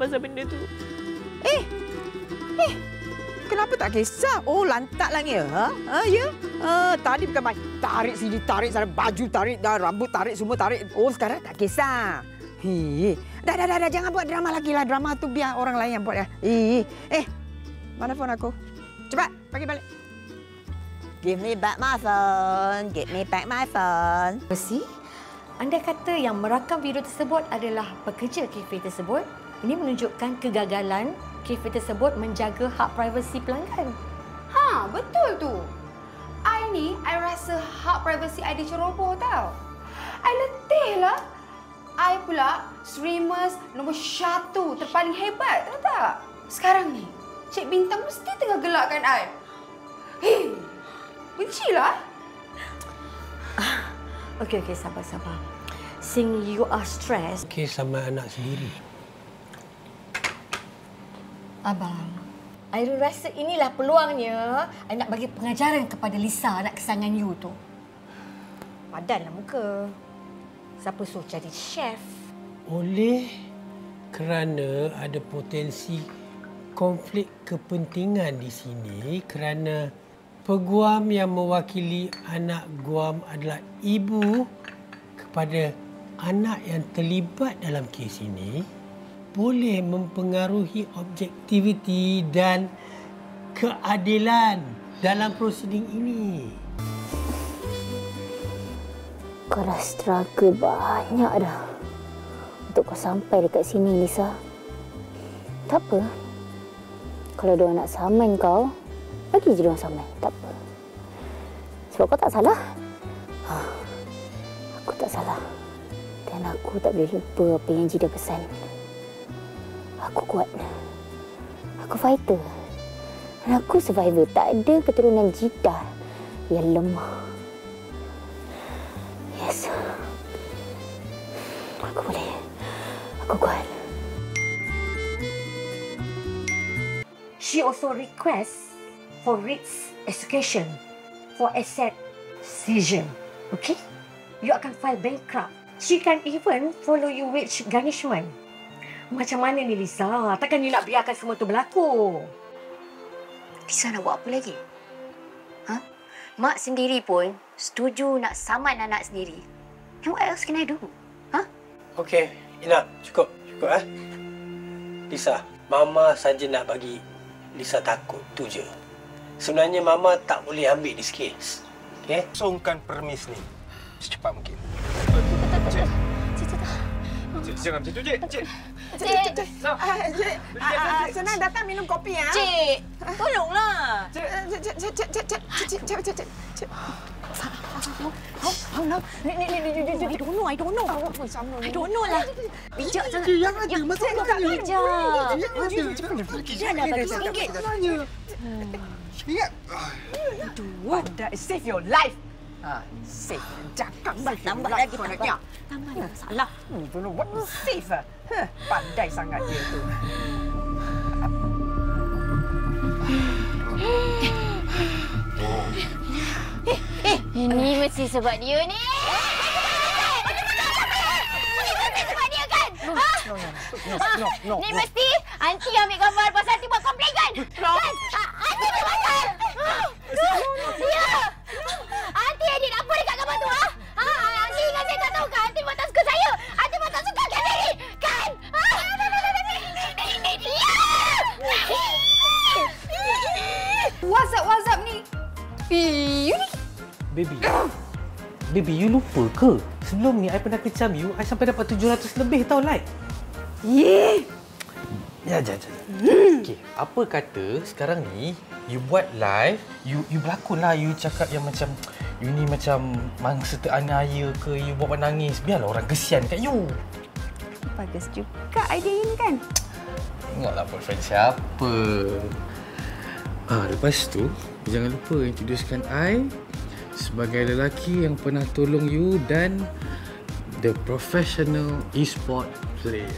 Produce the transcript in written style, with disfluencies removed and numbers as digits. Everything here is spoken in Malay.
pasal benda tu. Kenapa tak kisah? Oh, lantak lah ni. Ya? Tadi bukan main. Tarik sini, tarik sana. Baju tarik, dah rambut tarik, semua tarik. Oh, sekarang tak kisah. Dah. Jangan buat drama lagi lah. Drama tu biar orang lain yang buat. Mana phone aku? Cepat, bagi balik. Give me back my phone. Give me back my phone. Percy, anda kata yang merakam video tersebut adalah pekerja kafe tersebut. Ini menunjukkan kegagalan kafe tersebut menjaga hak privasi pelanggan. Ha, betul tu. I rasa hak privasi I diceroboh tau. I letih lah. I pula streamers nombor 1 terpaling hebat, tahu tak? Sekarang ni, Cik Bintang mesti tengah gelakkan I. Bencilah. Okey, sabar. Sing you are stressed. Okey, sama anak sendiri. Abang, I rasa inilah peluangnya I nak bagi pengajaran kepada Lisa, anak kesayangan you tu. Padanlah muka. Siapa suruh jadi chef? Oleh kerana ada potensi konflik kepentingan di sini kerana peguam yang mewakili anak guam adalah ibu kepada anak yang terlibat dalam kes ini, boleh mempengaruhi objektiviti dan keadilan dalam prosiding ini. Kau dah struggle banyak dah untuk kau sampai dekat sini, Lisa. Tak apa. Kalau diorang nak saman kau, bagi je diorang saman. Tak apa. Sebab kau tak salah. Aku tak salah. Dan aku tak boleh lupa apa yang Ji dah pesan. Aku kuat. Aku fighter. Dan aku survivor. Tak ada keturunan Jidah yang lemah. Yes. Aku boleh. Aku kuat. She also requests for writs execution for asset seizure. Okay? You akan file bankrupt. She can even follow you with garnishment. Macam mana ni, Lisa? Takkan you nak biarkan semua tu berlaku? Lisa nak buat apa lagi? Mak sendiri pun setuju nak saman anak sendiri. And what else can I do? Okey, Ina, cukup. Lisa, Mama saja nak bagi Lisa takut, tu je. Sebenarnya Mama tak boleh ambil this case. Okey? Kosongkan permis ni secepat mungkin. Cik, jangan macam tu, Cik. Cik. Senang datang minum kopi, ya. Cik, tolonglah. Cik. I don't know. lah. Bijak sangat. Yang ada masalah. Janganlah bagi RM1. Ingat. Pandai save your life. Save. Cakap Tambah lagi, tambah. Tambah masalah. Don't know what is safe. Pandai sangat dia tu. Ini mesti sebab dia ni. No. Ni mesti Aunty ambil gambar pasal Aunty buat komplain kan? Kan? Aunty buat pasal! Ya! Aunty edit apa dekat gambar tu? Aunty ingat saya tak tahu kan? Aunty buat tak suka saya! Aunty buat tak suka kamera! Kan? WhatsApp ni. You ni. Baby, you lupa ke? Sebelum ni, I pernah kecam you, I sampai dapat 700 lebih tau like. Ya. Okey, apa kata sekarang ni, you buat live, you berlakon lah, you cakap yang macam, you ni macam mangsa teraniaya ke, you buat menangis, biarlah orang kesian kat you. Bagus juga idea ini kan? Tengoklah boyfriend siapa. Lepas tu, jangan lupa introducekan I sebagai lelaki yang pernah tolong you dan the professional e-sport player.